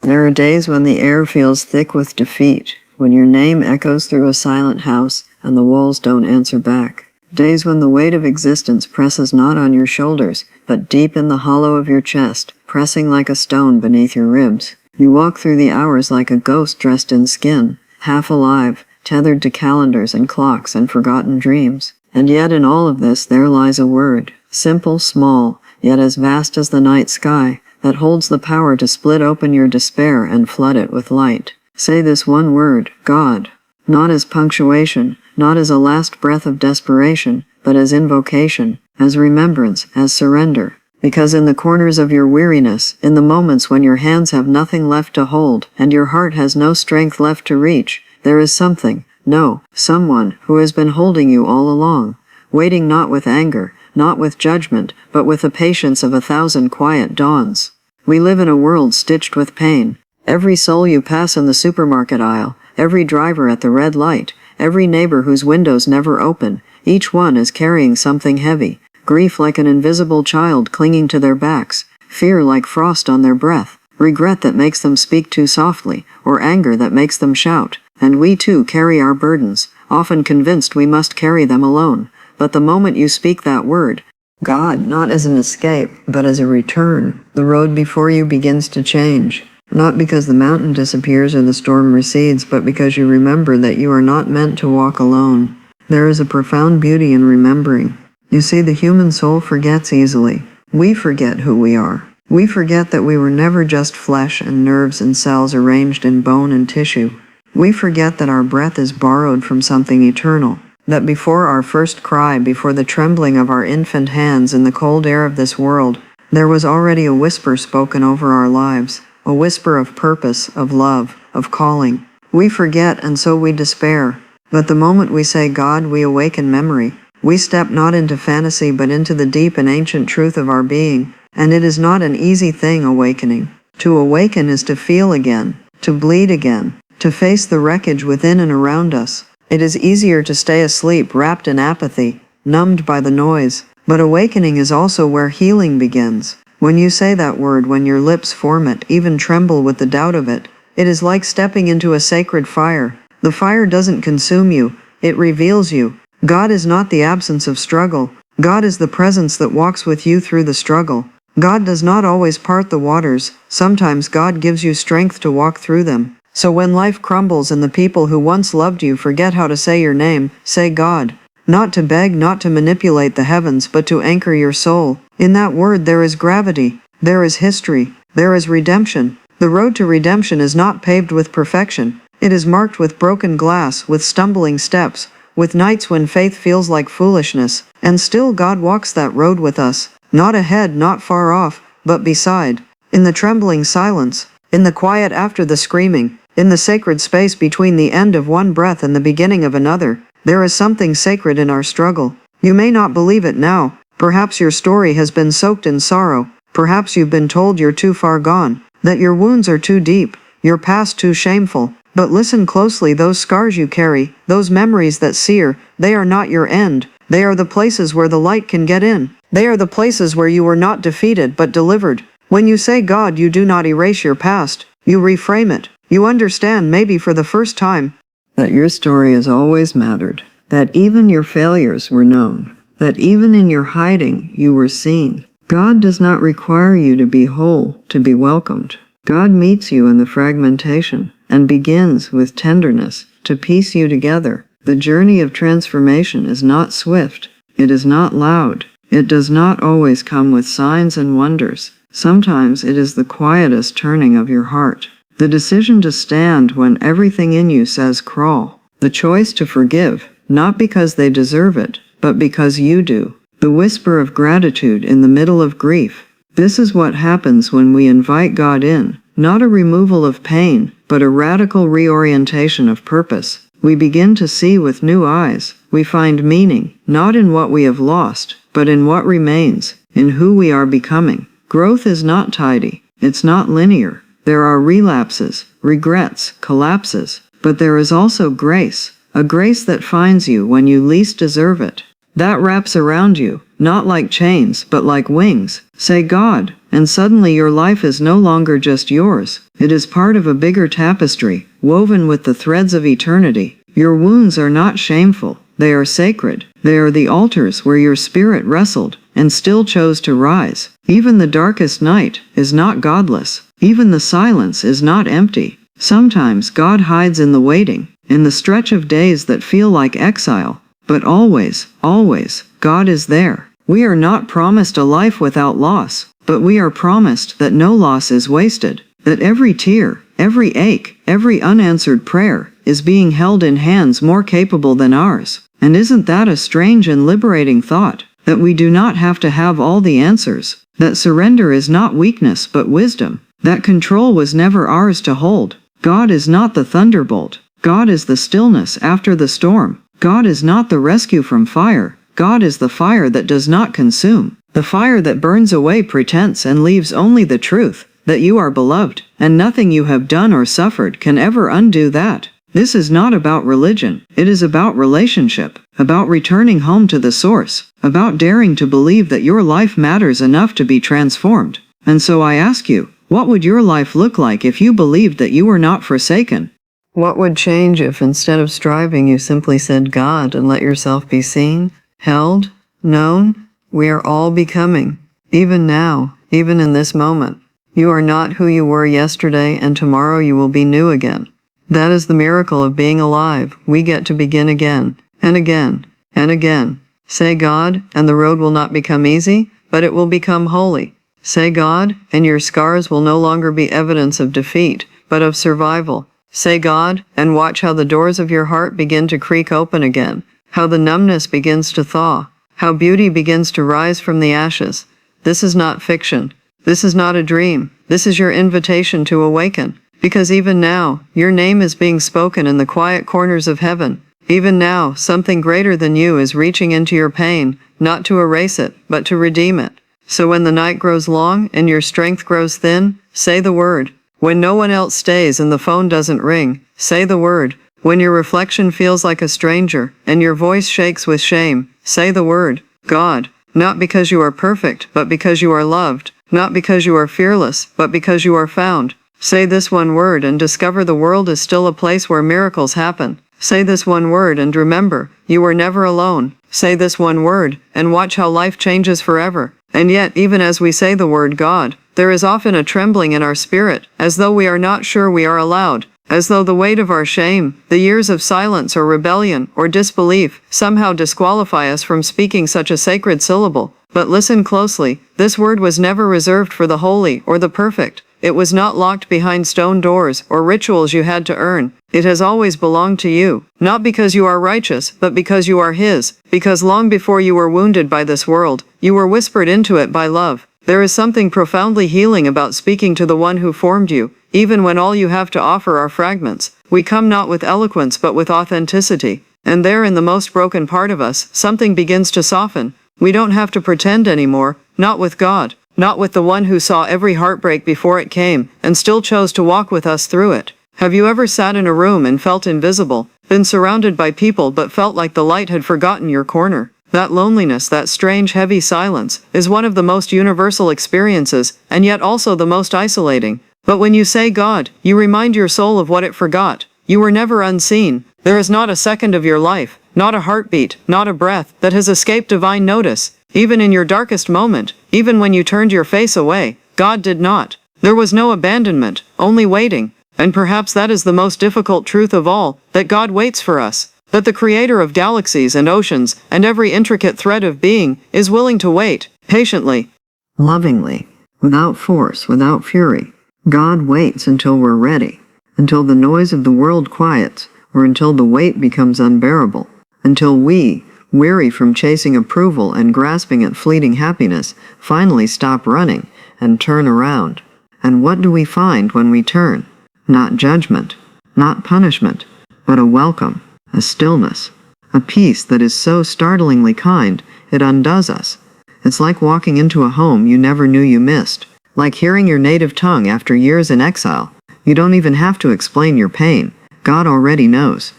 There are days when the air feels thick with defeat, when your name echoes through a silent house and the walls don't answer back. Days when the weight of existence presses not on your shoulders, but deep in the hollow of your chest, pressing like a stone beneath your ribs. You walk through the hours like a ghost dressed in skin, half alive, tethered to calendars and clocks and forgotten dreams. And yet in all of this there lies a word, simple, small, yet as vast as the night sky, that holds the power to split open your despair and flood it with light. Say this one word, God. Not as punctuation, not as a last breath of desperation, but as invocation, as remembrance, as surrender. Because in the corners of your weariness, in the moments when your hands have nothing left to hold, and your heart has no strength left to reach, there is something, no, someone, who has been holding you all along, waiting not with anger, not with judgment, but with the patience of 1,000 quiet dawns. We live in a world stitched with pain. Every soul you pass in the supermarket aisle, every driver at the red light, every neighbor whose windows never open, each one is carrying something heavy. Grief like an invisible child clinging to their backs, fear like frost on their breath, regret that makes them speak too softly, or anger that makes them shout. And we too carry our burdens, often convinced we must carry them alone. But the moment you speak that word, God, not as an escape, but as a return, the road before you begins to change. Not because the mountain disappears or the storm recedes, but because you remember that you are not meant to walk alone. There is a profound beauty in remembering. You see, the human soul forgets easily. We forget who we are. We forget that we were never just flesh and nerves and cells arranged in bone and tissue. We forget that our breath is borrowed from something eternal. That before our first cry, before the trembling of our infant hands in the cold air of this world, there was already a whisper spoken over our lives, a whisper of purpose, of love, of calling. We forget, and so we despair. But the moment we say God, we awaken memory. We step not into fantasy, but into the deep and ancient truth of our being. And it is not an easy thing, awakening. To awaken is to feel again, to bleed again, to face the wreckage within and around us. It is easier to stay asleep, wrapped in apathy, numbed by the noise. But awakening is also where healing begins. When you say that word, when your lips form it, even tremble with the doubt of it, it is like stepping into a sacred fire. The fire doesn't consume you, it reveals you. God is not the absence of struggle. God is the presence that walks with you through the struggle. God does not always part the waters. Sometimes God gives you strength to walk through them. So when life crumbles and the people who once loved you forget how to say your name, say God. Not to beg, not to manipulate the heavens, but to anchor your soul. In that word there is gravity, there is history, there is redemption. The road to redemption is not paved with perfection. It is marked with broken glass, with stumbling steps, with nights when faith feels like foolishness. And still God walks that road with us, not ahead, not far off, but beside. In the trembling silence, in the quiet after the screaming, in the sacred space between the end of one breath and the beginning of another, there is something sacred in our struggle. You may not believe it now. Perhaps your story has been soaked in sorrow. Perhaps you've been told you're too far gone, that your wounds are too deep, your past too shameful. But listen closely, those scars you carry, those memories that sear, they are not your end. They are the places where the light can get in. They are the places where you were not defeated but delivered. When you say God, you do not erase your past. You reframe it. You understand, maybe for the first time, that your story has always mattered, that even your failures were known, that even in your hiding you were seen. God does not require you to be whole, to be welcomed. God meets you in the fragmentation and begins with tenderness to piece you together. The journey of transformation is not swift. It is not loud. It does not always come with signs and wonders. Sometimes it is the quietest turning of your heart. The decision to stand when everything in you says crawl. The choice to forgive, not because they deserve it, but because you do. The whisper of gratitude in the middle of grief. This is what happens when we invite God in, not a removal of pain, but a radical reorientation of purpose. We begin to see with new eyes. We find meaning, not in what we have lost, but in what remains, in who we are becoming. Growth is not tidy. It's not linear. There are relapses, regrets, collapses, but there is also grace, a grace that finds you when you least deserve it. That wraps around you, not like chains, but like wings. Say God, and suddenly your life is no longer just yours. It is part of a bigger tapestry, woven with the threads of eternity. Your wounds are not shameful. They are sacred. They are the altars where your spirit wrestled and still chose to rise. Even the darkest night is not godless. Even the silence is not empty. Sometimes God hides in the waiting, in the stretch of days that feel like exile. But always, always, God is there. We are not promised a life without loss, but we are promised that no loss is wasted, that every tear, every ache, every unanswered prayer is being held in hands more capable than ours. And isn't that a strange and liberating thought? That we do not have to have all the answers, that surrender is not weakness but wisdom, that control was never ours to hold. God is not the thunderbolt. God is the stillness after the storm. God is not the rescue from fire. God is the fire that does not consume, the fire that burns away pretense and leaves only the truth, that you are beloved, and nothing you have done or suffered can ever undo that. This is not about religion. It is about relationship, about returning home to the source, about daring to believe that your life matters enough to be transformed. And so I ask you, what would your life look like if you believed that you were not forsaken? What would change if instead of striving you simply said God and let yourself be seen, held, known? We are all becoming. Even now, even in this moment. You are not who you were yesterday, and tomorrow you will be new again. That is the miracle of being alive. We get to begin again, and again, and again. Say God, and the road will not become easy, but it will become holy. Say God, and your scars will no longer be evidence of defeat, but of survival. Say God, and watch how the doors of your heart begin to creak open again, how the numbness begins to thaw, how beauty begins to rise from the ashes. This is not fiction. This is not a dream. This is your invitation to awaken. Because even now, your name is being spoken in the quiet corners of heaven. Even now, something greater than you is reaching into your pain, not to erase it, but to redeem it. So when the night grows long and your strength grows thin, say the word. When no one else stays and the phone doesn't ring, say the word. When your reflection feels like a stranger and your voice shakes with shame, say the word, God. Not because you are perfect, but because you are loved. Not because you are fearless, but because you are found. Say this one word and discover the world is still a place where miracles happen. Say this one word and remember, you were never alone. Say this one word, and watch how life changes forever. And yet, even as we say the word God, there is often a trembling in our spirit, as though we are not sure we are allowed, as though the weight of our shame, the years of silence or rebellion or disbelief, somehow disqualify us from speaking such a sacred syllable. But listen closely, this word was never reserved for the holy or the perfect. It was not locked behind stone doors or rituals you had to earn. It has always belonged to you, not because you are righteous, but because you are His, because long before you were wounded by this world, you were whispered into it by love. There is something profoundly healing about speaking to the one who formed you, even when all you have to offer are fragments. We come not with eloquence but with authenticity, and there in the most broken part of us, something begins to soften. We don't have to pretend anymore, not with God. Not with the one who saw every heartbreak before it came, and still chose to walk with us through it. Have you ever sat in a room and felt invisible, been surrounded by people but felt like the light had forgotten your corner? That loneliness, that strange heavy silence, is one of the most universal experiences, and yet also the most isolating. But when you say God, you remind your soul of what it forgot. You were never unseen. There is not a second of your life, not a heartbeat, not a breath, that has escaped divine notice. Even in your darkest moment, even when you turned your face away, God did not. There was no abandonment, only waiting. And perhaps that is the most difficult truth of all, that God waits for us. That the creator of galaxies and oceans and every intricate thread of being is willing to wait, patiently. Lovingly, without force, without fury. God waits until we're ready, until the noise of the world quiets, or until the weight becomes unbearable, until we, weary from chasing approval and grasping at fleeting happiness, finally stop running and turn around. And what do we find when we turn? Not judgment, not punishment, but a welcome, a stillness, a peace that is so startlingly kind, it undoes us. It's like walking into a home you never knew you missed, like hearing your native tongue after years in exile. You don't even have to explain your pain. God already knows.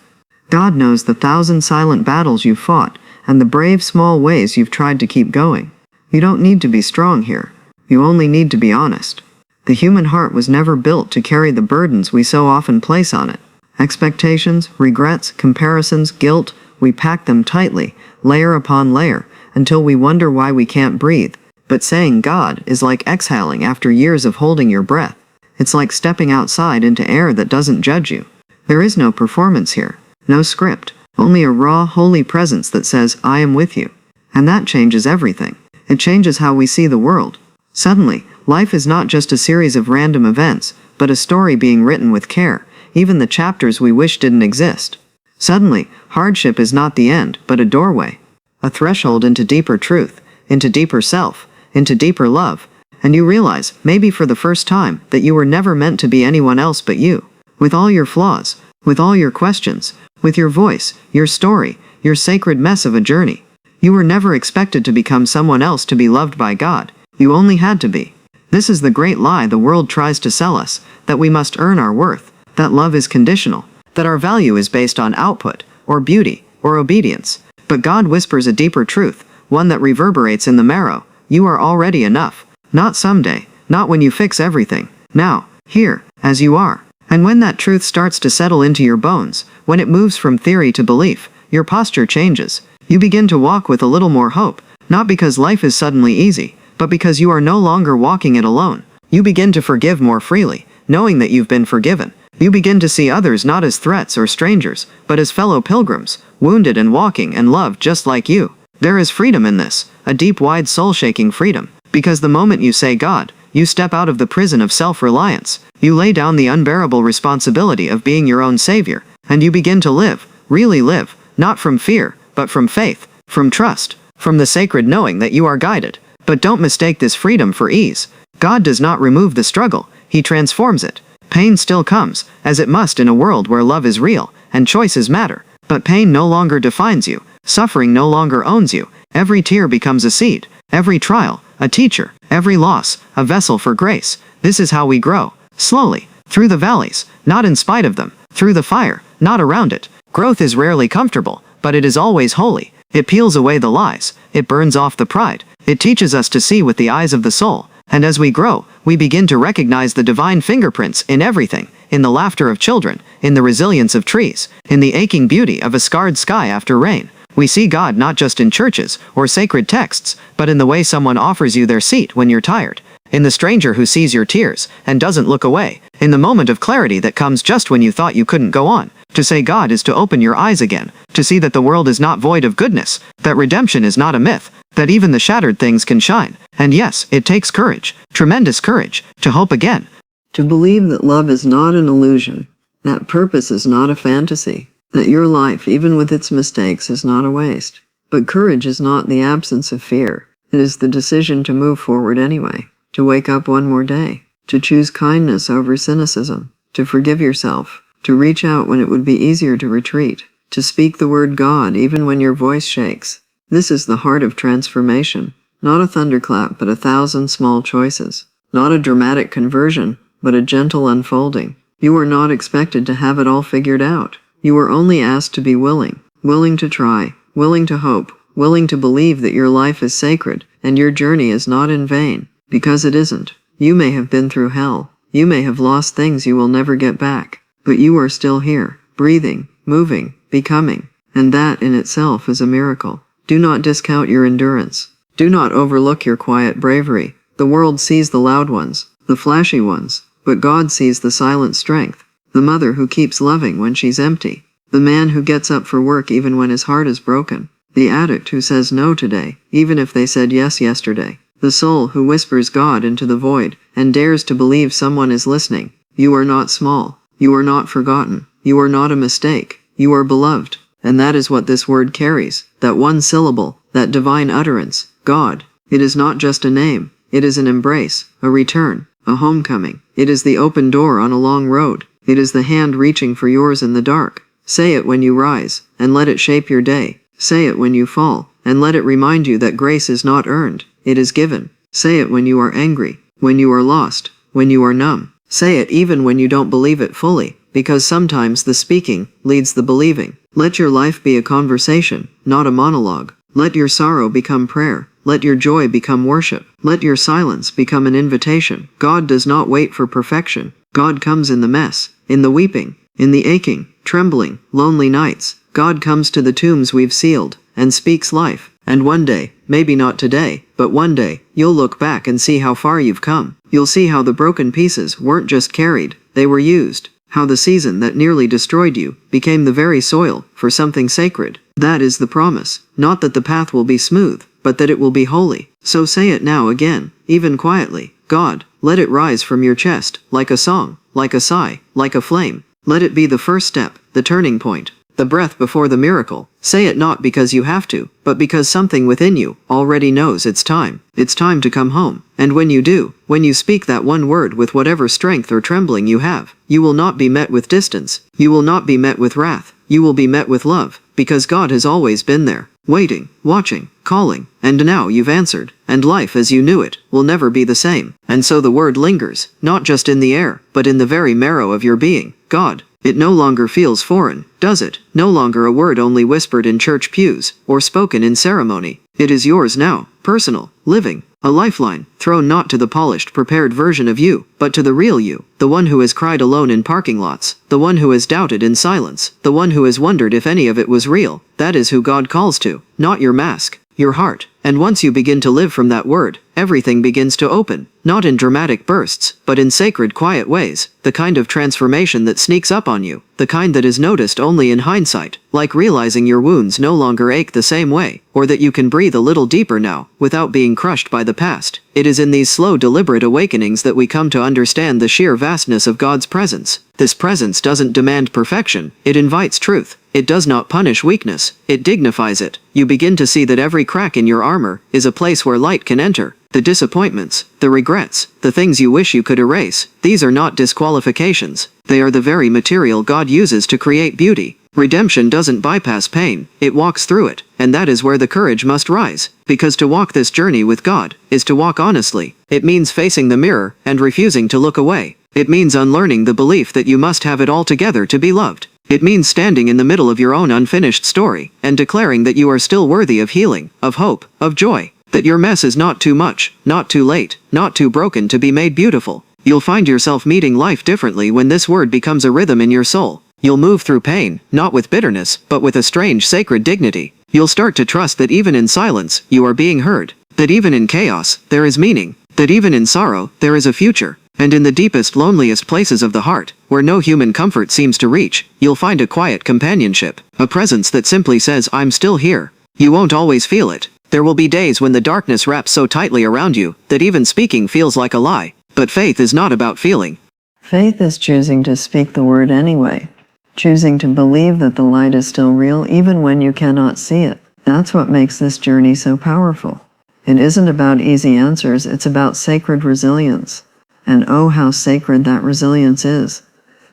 God knows the 1,000 silent battles you've fought, and the brave small ways you've tried to keep going. You don't need to be strong here. You only need to be honest. The human heart was never built to carry the burdens we so often place on it. Expectations, regrets, comparisons, guilt, we pack them tightly, layer upon layer, until we wonder why we can't breathe. But saying God is like exhaling after years of holding your breath. It's like stepping outside into air that doesn't judge you. There is no performance here, no script, only a raw, holy presence that says, I am with you. And that changes everything. It changes how we see the world. Suddenly, life is not just a series of random events, but a story being written with care, even the chapters we wish didn't exist. Suddenly, hardship is not the end, but a doorway. A threshold into deeper truth, into deeper self, into deeper love. And you realize, maybe for the first time, that you were never meant to be anyone else but you. With all your flaws, with all your questions, with your voice, your story, your sacred mess of a journey. You were never expected to become someone else to be loved by God. You only had to be. This is the great lie the world tries to sell us, that we must earn our worth, that love is conditional, that our value is based on output, or beauty, or obedience. But God whispers a deeper truth, one that reverberates in the marrow. You are already enough. Not someday, not when you fix everything. Now, here, as you are. And when that truth starts to settle into your bones, when it moves from theory to belief, your posture changes. You begin to walk with a little more hope, not because life is suddenly easy, but because you are no longer walking it alone. You begin to forgive more freely, knowing that you've been forgiven. You begin to see others not as threats or strangers, but as fellow pilgrims, wounded and walking and loved just like you. There is freedom in this, a deep, wide, soul-shaking freedom. Because the moment you say God, you step out of the prison of self-reliance. You lay down the unbearable responsibility of being your own savior, and you begin to live, really live, not from fear, but from faith, from trust, from the sacred knowing that you are guided. But don't mistake this freedom for ease. God does not remove the struggle, He transforms it. Pain still comes, as it must in a world where love is real, and choices matter. But pain no longer defines you. Suffering no longer owns you. Every tear becomes a seed. Every trial, a teacher. Every loss, a vessel for grace. This is how we grow. Slowly. Through the valleys, not in spite of them. Through the fire, not around it. Growth is rarely comfortable, but it is always holy. It peels away the lies. It burns off the pride. It teaches us to see with the eyes of the soul. And as we grow, we begin to recognize the divine fingerprints in everything, in the laughter of children, in the resilience of trees, in the aching beauty of a scarred sky after rain. We see God not just in churches or sacred texts, but in the way someone offers you their seat when you're tired, in the stranger who sees your tears and doesn't look away, in the moment of clarity that comes just when you thought you couldn't go on. To say God is to open your eyes again, to see that the world is not void of goodness, that redemption is not a myth, that even the shattered things can shine. And yes, it takes courage, tremendous courage, to hope again. To believe that love is not an illusion, that purpose is not a fantasy, that your life, even with its mistakes, is not a waste. But courage is not the absence of fear. It is the decision to move forward anyway, to wake up one more day, to choose kindness over cynicism, to forgive yourself, to reach out when it would be easier to retreat, to speak the word God even when your voice shakes. This is the heart of transformation, not a thunderclap but 1,000 small choices, not a dramatic conversion, but a gentle unfolding. You are not expected to have it all figured out. You are only asked to be willing, willing to try, willing to hope, willing to believe that your life is sacred and your journey is not in vain, because it isn't. You may have been through hell. You may have lost things you will never get back, but you are still here, breathing, moving, becoming, and that in itself is a miracle. Do not discount your endurance. Do not overlook your quiet bravery. The world sees the loud ones, the flashy ones, but God sees the silent strength. The mother who keeps loving when she's empty. The man who gets up for work even when his heart is broken. The addict who says no today, even if they said yes yesterday. The soul who whispers God into the void and dares to believe someone is listening. You are not small. You are not forgotten. You are not a mistake. You are beloved. And that is what this word carries, that one syllable, that divine utterance, God. It is not just a name. It is an embrace, a return, a homecoming. It is the open door on a long road. It is the hand reaching for yours in the dark. Say it when you rise, and let it shape your day. Say it when you fall, and let it remind you that grace is not earned, it is given. Say it when you are angry, when you are lost, when you are numb. Say it even when you don't believe it fully, because sometimes the speaking leads the believing. Let your life be a conversation, not a monologue. Let your sorrow become prayer. Let your joy become worship. Let your silence become an invitation. God does not wait for perfection. God comes in the mess, in the weeping, in the aching, trembling, lonely nights. God comes to the tombs we've sealed, and speaks life. And one day, maybe not today, but one day, you'll look back and see how far you've come. You'll see how the broken pieces weren't just carried, they were used. How the season that nearly destroyed you became the very soil for something sacred. That is the promise. Not that the path will be smooth, but that it will be holy. So say it now again, even quietly. God, let it rise from your chest, like a song, like a sigh, like a flame. Let it be the first step, the turning point, the breath before the miracle. Say it not because you have to, but because something within you already knows it's time. It's time to come home. And when you do, when you speak that one word with whatever strength or trembling you have, you will not be met with distance. You will not be met with wrath. You will be met with love, because God has always been there, waiting, watching, calling, and now you've answered, and life as you knew it will never be the same. And so the word lingers, not just in the air, but in the very marrow of your being. God. It no longer feels foreign, does it? No longer a word only whispered in church pews, or spoken in ceremony. It is yours now, personal, living, a lifeline, thrown not to the polished, prepared version of you, but to the real you, the one who has cried alone in parking lots, the one who has doubted in silence, the one who has wondered if any of it was real. That is who God calls to, not your mask, your heart. And once you begin to live from that word, everything begins to open, not in dramatic bursts, but in sacred, quiet ways, the kind of transformation that sneaks up on you, the kind that is noticed only in hindsight, like realizing your wounds no longer ache the same way, or that you can breathe a little deeper now, without being crushed by the past. It is in these slow, deliberate awakenings that we come to understand the sheer vastness of God's presence. This presence doesn't demand perfection, it invites truth. It does not punish weakness, it dignifies it. You begin to see that every crack in your armor is a place where light can enter. The disappointments, the regrets, the things you wish you could erase, these are not disqualifications. They are the very material God uses to create beauty. Redemption doesn't bypass pain, it walks through it, and that is where the courage must rise. Because to walk this journey with God is to walk honestly. It means facing the mirror and refusing to look away. It means unlearning the belief that you must have it all together to be loved. It means standing in the middle of your own unfinished story and declaring that you are still worthy of healing, of hope, of joy. That your mess is not too much, not too late, not too broken to be made beautiful. You'll find yourself meeting life differently when this word becomes a rhythm in your soul. You'll move through pain, not with bitterness, but with a strange sacred dignity. You'll start to trust that even in silence, you are being heard. That even in chaos, there is meaning. That even in sorrow, there is a future. And in the deepest, loneliest places of the heart, where no human comfort seems to reach, you'll find a quiet companionship. A presence that simply says, I'm still here. You won't always feel it. There will be days when the darkness wraps so tightly around you that even speaking feels like a lie. But faith is not about feeling. Faith is choosing to speak the word anyway. Choosing to believe that the light is still real even when you cannot see it. That's what makes this journey so powerful. It isn't about easy answers, it's about sacred resilience. And oh, how sacred that resilience is.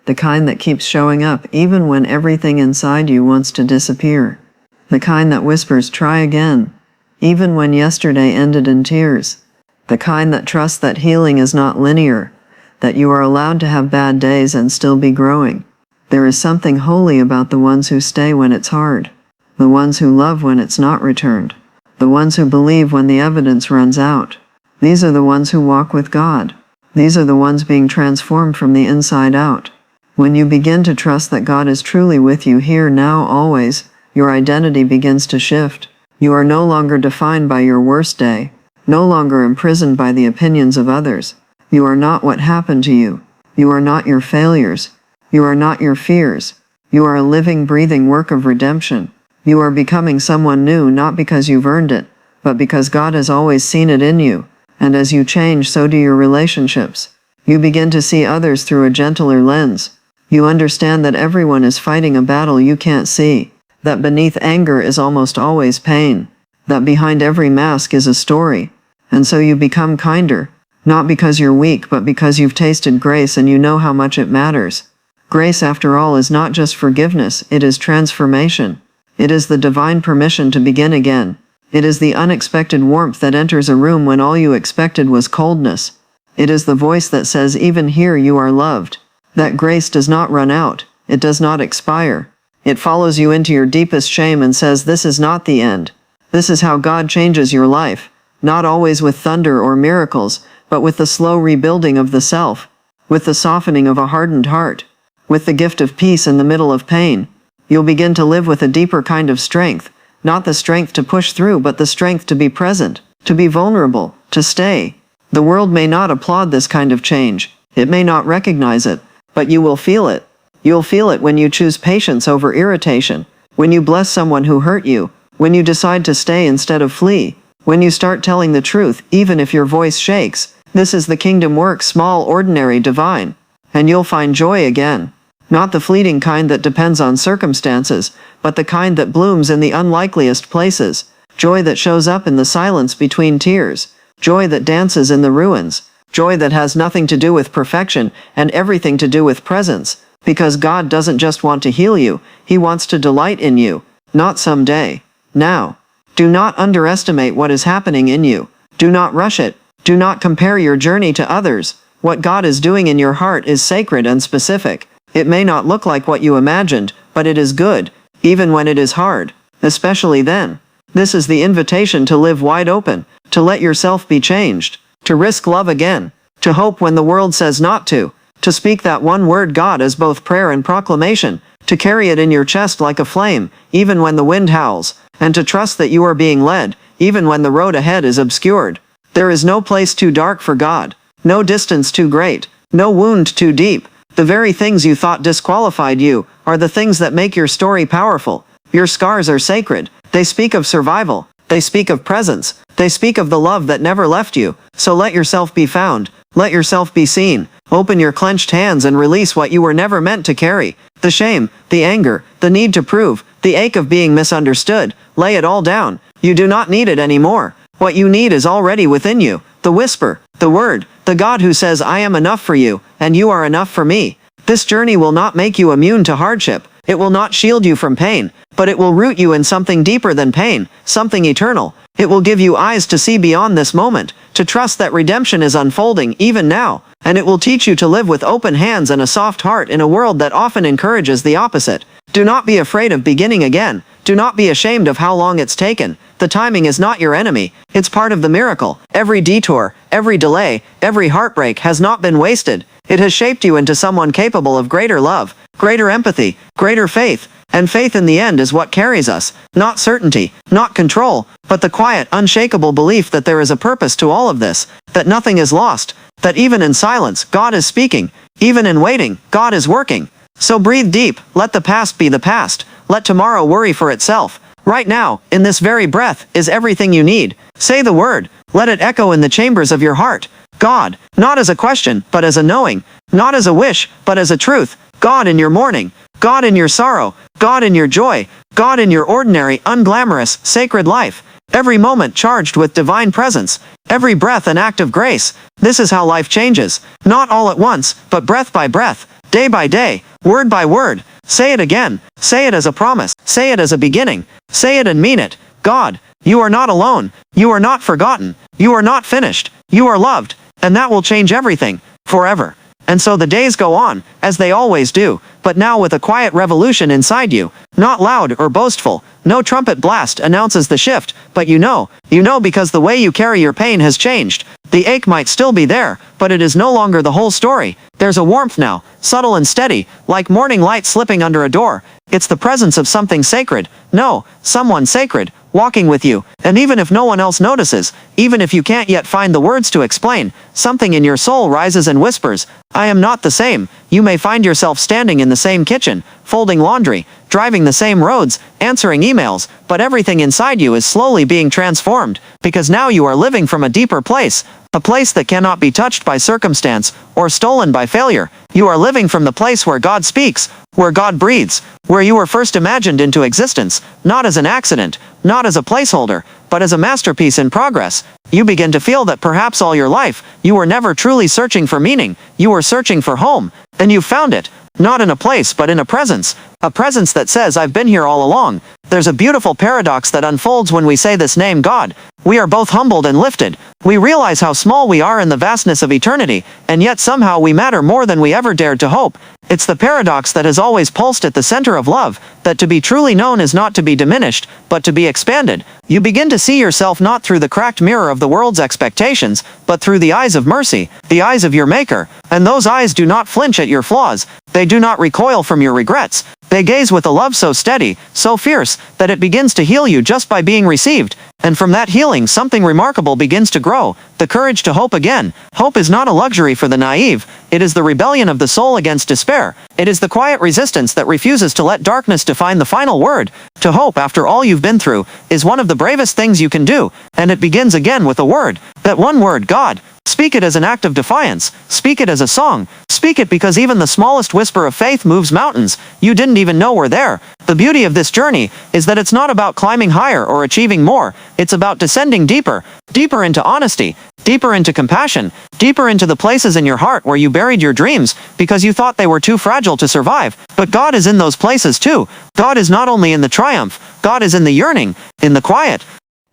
The kind that keeps showing up even when everything inside you wants to disappear. The kind that whispers, try again, even when yesterday ended in tears. The kind that trusts that healing is not linear, that you are allowed to have bad days and still be growing. There is something holy about the ones who stay when it's hard, the ones who love when it's not returned, the ones who believe when the evidence runs out. These are the ones who walk with God. These are the ones being transformed from the inside out. When you begin to trust that God is truly with you here, now, always, your identity begins to shift. You are no longer defined by your worst day, no longer imprisoned by the opinions of others. You are not what happened to you. You are not your failures. You are not your fears. You are a living, breathing work of redemption. You are becoming someone new not because you've earned it, but because God has always seen it in you. And as you change, so do your relationships. You begin to see others through a gentler lens. You understand that everyone is fighting a battle you can't see. That beneath anger is almost always pain. That behind every mask is a story. And so you become kinder, not because you're weak, but because you've tasted grace and you know how much it matters. Grace, after all, is not just forgiveness, it is transformation. It is the divine permission to begin again. It is the unexpected warmth that enters a room when all you expected was coldness. It is the voice that says, even here you are loved. That grace does not run out. It does not expire. It follows you into your deepest shame and says, this is not the end. This is how God changes your life. not always with thunder or miracles, but with the slow rebuilding of the self, with the softening of a hardened heart, with the gift of peace in the middle of pain. You'll begin to live with a deeper kind of strength, not the strength to push through, but the strength to be present, to be vulnerable, to stay. The world may not applaud this kind of change. It may not recognize it, but you will feel it. You'll feel it when you choose patience over irritation, when you bless someone who hurt you, when you decide to stay instead of flee, when you start telling the truth, even if your voice shakes. This is the kingdom work, small, ordinary, divine. And you'll find joy again. Not the fleeting kind that depends on circumstances, but the kind that blooms in the unlikeliest places. Joy that shows up in the silence between tears. Joy that dances in the ruins. Joy that has nothing to do with perfection and everything to do with presence. Because God doesn't just want to heal you, He wants to delight in you. Not someday. Now. Do not underestimate what is happening in you. Do not rush it. Do not compare your journey to others. What God is doing in your heart is sacred and specific. It may not look like what you imagined, but it is good, even when it is hard. Especially then. This is the invitation to live wide open, to let yourself be changed, to risk love again, to hope when the world says not to speak that one word God as both prayer and proclamation, to carry it in your chest like a flame, even when the wind howls, and to trust that you are being led, even when the road ahead is obscured. There is no place too dark for God, no distance too great, no wound too deep. The very things you thought disqualified you are the things that make your story powerful. Your scars are sacred. They speak of survival. They speak of presence. They speak of the love that never left you. So let yourself be found. Let yourself be seen. Open your clenched hands and release what you were never meant to carry. The shame, the anger, the need to prove, the ache of being misunderstood. Lay it all down. You do not need it anymore. What you need is already within you. The whisper, the word, the God who says, I am enough for you, and you are enough for me. This journey will not make you immune to hardship. It will not shield you from pain, but it will root you in something deeper than pain, something eternal. It will give you eyes to see beyond this moment, to trust that redemption is unfolding even now, and it will teach you to live with open hands and a soft heart in a world that often encourages the opposite. Do not be afraid of beginning again. Do not be ashamed of how long it's taken. The timing is not your enemy. It's part of the miracle. Every detour, every delay, every heartbreak has not been wasted. It has shaped you into someone capable of greater love, greater empathy, greater faith. And faith in the end is what carries us. Not certainty, not control, but the quiet, unshakable belief that there is a purpose to all of this, that nothing is lost, that even in silence, God is speaking. Even in waiting, God is working. So breathe deep, let the past be the past. Let tomorrow worry for itself. Right now, in this very breath, is everything you need. Say the word. Let it echo in the chambers of your heart. God, not as a question, but as a knowing. Not as a wish, but as a truth. God in your mourning. God in your sorrow. God in your joy. God in your ordinary, unglamorous, sacred life. Every moment charged with divine presence. Every breath an act of grace. This is how life changes. Not all at once, but breath by breath. Day by day. Word by word. Say it again. Say it as a promise. Say it as a beginning. Say it and mean it. God, you are not alone. You are not forgotten. You are not finished. You are loved. And that will change everything. Forever. And so the days go on, as they always do, but now with a quiet revolution inside you. Not loud or boastful. No trumpet blast announces the shift, but you know because the way you carry your pain has changed. The ache might still be there, but it is no longer the whole story. There's a warmth now, subtle and steady, like morning light slipping under a door. It's the presence of something sacred. No, someone sacred, walking with you. And even if no one else notices, even if you can't yet find the words to explain, something in your soul rises and whispers, I am not the same. You may find yourself standing in the same kitchen, folding laundry, driving the same roads, answering emails, but everything inside you is slowly being transformed, because now you are living from a deeper place, a place that cannot be touched by circumstance or stolen by failure. You are living from the place where God speaks, where God breathes, where you were first imagined into existence, not as an accident, not as a placeholder, but as a masterpiece in progress. You begin to feel that perhaps all your life, you were never truly searching for meaning, you were searching for home, and you found it. Not in a place but in a presence that says I've been here all along. There's a beautiful paradox that unfolds when we say this name, God. We are both humbled and lifted. We realize how small we are in the vastness of eternity, and yet somehow we matter more than we ever dared to hope. It's the paradox that has always pulsed at the center of love, that to be truly known is not to be diminished, but to be expanded. You begin to see yourself not through the cracked mirror of the world's expectations, but through the eyes of mercy, the eyes of your Maker. And those eyes do not flinch at your flaws. They do not recoil from your regrets. They gaze with a love so steady, so fierce, that it begins to heal you just by being received. And from that healing something remarkable begins to grow, the courage to hope again. Hope is not a luxury for the naive. It is the rebellion of the soul against despair. It is the quiet resistance that refuses to let darkness define the final word. To hope after all you've been through is one of the bravest things you can do, and it begins again with a word. That one word, God. Speak it as an act of defiance. Speak it as a song. Speak it because even the smallest whisper of faith moves mountains you didn't even know were there. The beauty of this journey is that it's not about climbing higher or achieving more. It's about descending deeper, deeper into honesty, deeper into compassion, deeper into the places in your heart where you buried your dreams because you thought they were too fragile to survive. But God is in those places too. God is not only in the triumph, God is in the yearning, in the quiet,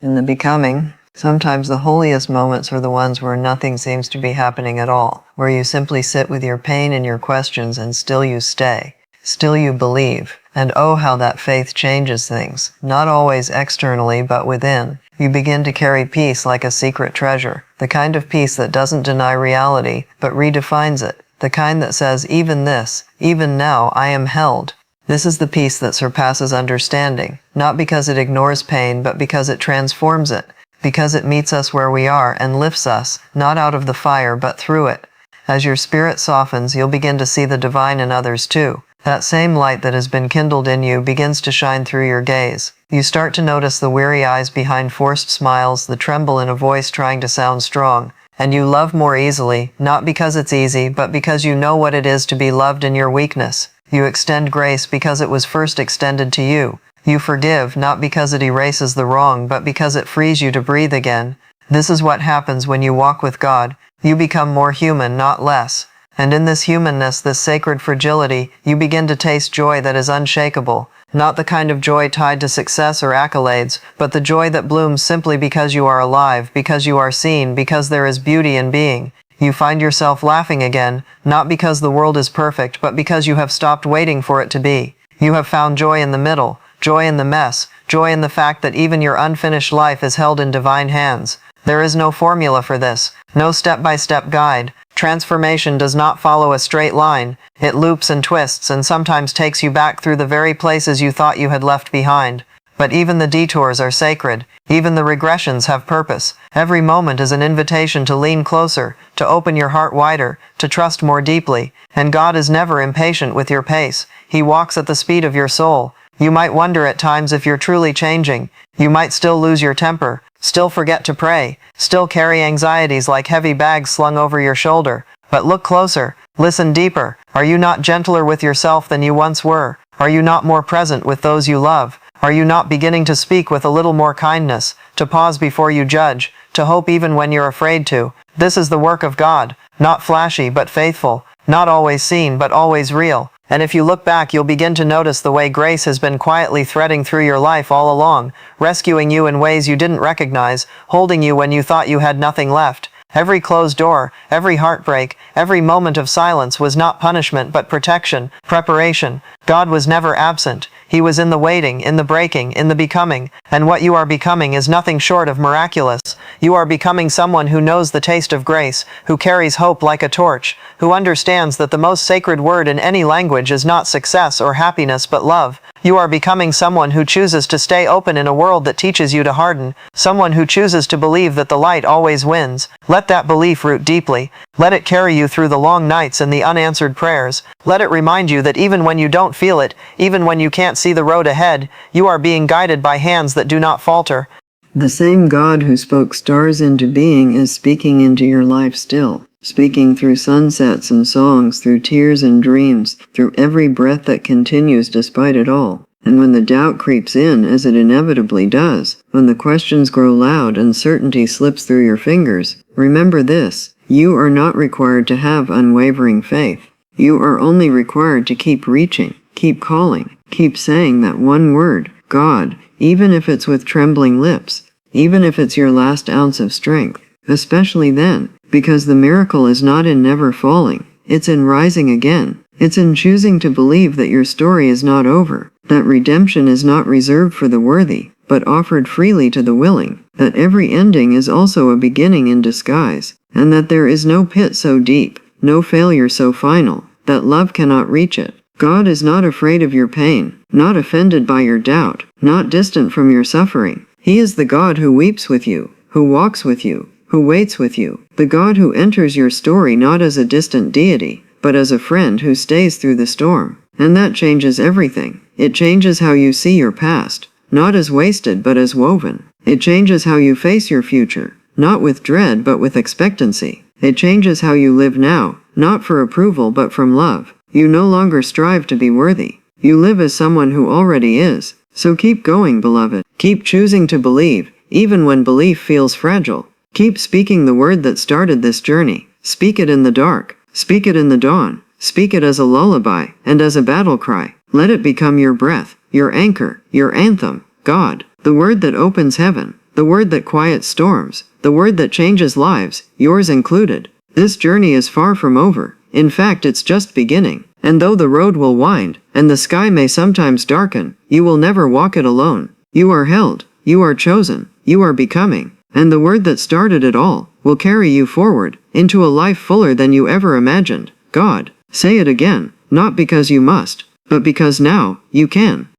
In the becoming. Sometimes the holiest moments are the ones where nothing seems to be happening at all, where you simply sit with your pain and your questions and still you stay. Still you believe. And oh, how that faith changes things. Not always externally, but within. You begin to carry peace like a secret treasure. The kind of peace that doesn't deny reality, but redefines it. The kind that says, even this, even now, I am held. This is the peace that surpasses understanding. Not because it ignores pain, but because it transforms it. Because it meets us where we are and lifts us, not out of the fire but through it. As your spirit softens, you'll begin to see the divine in others too. That same light that has been kindled in you begins to shine through your gaze. You start to notice the weary eyes behind forced smiles, the tremble in a voice trying to sound strong. And you love more easily, not because it's easy, but because you know what it is to be loved in your weakness. You extend grace because it was first extended to you. You forgive, not because it erases the wrong, but because it frees you to breathe again. This is what happens when you walk with God. You become more human, not less. And in this humanness, this sacred fragility, you begin to taste joy that is unshakable. Not the kind of joy tied to success or accolades, but the joy that blooms simply because you are alive, because you are seen, because there is beauty in being. You find yourself laughing again, not because the world is perfect, but because you have stopped waiting for it to be. You have found joy in the middle. Joy in the mess, joy in the fact that even your unfinished life is held in divine hands. There is no formula for this, no step-by-step guide. Transformation does not follow a straight line. It loops and twists and sometimes takes you back through the very places you thought you had left behind. But even the detours are sacred. Even the regressions have purpose. Every moment is an invitation to lean closer, to open your heart wider, to trust more deeply. And God is never impatient with your pace. He walks at the speed of your soul. You might wonder at times if you're truly changing. You might still lose your temper, still forget to pray, still carry anxieties like heavy bags slung over your shoulder. But look closer, listen deeper. Are you not gentler with yourself than you once were? Are you not more present with those you love? Are you not beginning to speak with a little more kindness, to pause before you judge, to hope even when you're afraid to? This is the work of God, not flashy but faithful, not always seen but always real. And if you look back, you'll begin to notice the way grace has been quietly threading through your life all along, rescuing you in ways you didn't recognize, holding you when you thought you had nothing left. Every closed door, every heartbreak, every moment of silence was not punishment but protection, preparation. God was never absent. He was in the waiting, in the breaking, in the becoming. And what you are becoming is nothing short of miraculous. You are becoming someone who knows the taste of grace, who carries hope like a torch, who understands that the most sacred word in any language is not success or happiness but love. You are becoming someone who chooses to stay open in a world that teaches you to harden, someone who chooses to believe that the light always wins. Let that belief root deeply. Let it carry you through the long nights and the unanswered prayers. Let it remind you that even when you don't feel it, even when you can't see the road ahead, you are being guided by hands that do not falter. The same God who spoke stars into being is speaking into your life still, speaking through sunsets and songs, through tears and dreams, through every breath that continues despite it all. And when the doubt creeps in, as it inevitably does, when the questions grow loud and certainty slips through your fingers, remember this: you are not required to have unwavering faith. You are only required to keep reaching, keep calling, keep saying that one word, God, even if it's with trembling lips, even if it's your last ounce of strength, especially then, because the miracle is not in never falling, it's in rising again. It's in choosing to believe that your story is not over, that redemption is not reserved for the worthy, but offered freely to the willing, that every ending is also a beginning in disguise, and that there is no pit so deep, no failure so final, that love cannot reach it. God is not afraid of your pain, not offended by your doubt, not distant from your suffering. He is the God who weeps with you, who walks with you, who waits with you, the God who enters your story not as a distant deity, but as a friend who stays through the storm. And that changes everything. It changes how you see your past, not as wasted but as woven. It changes how you face your future, not with dread but with expectancy. It changes how you live now, not for approval but from love. You no longer strive to be worthy. You live as someone who already is. So keep going, beloved. Keep choosing to believe, even when belief feels fragile. Keep speaking the word that started this journey. Speak it in the dark. Speak it in the dawn. Speak it as a lullaby and as a battle cry. Let it become your breath, your anchor, your anthem. God, the word that opens heaven, the word that quiets storms, the word that changes lives, yours included. This journey is far from over. In fact, it's just beginning. And though the road will wind, and the sky may sometimes darken, you will never walk it alone. You are held, you are chosen, you are becoming. And the word that started it all will carry you forward into a life fuller than you ever imagined. God, say it again, not because you must, but because now you can.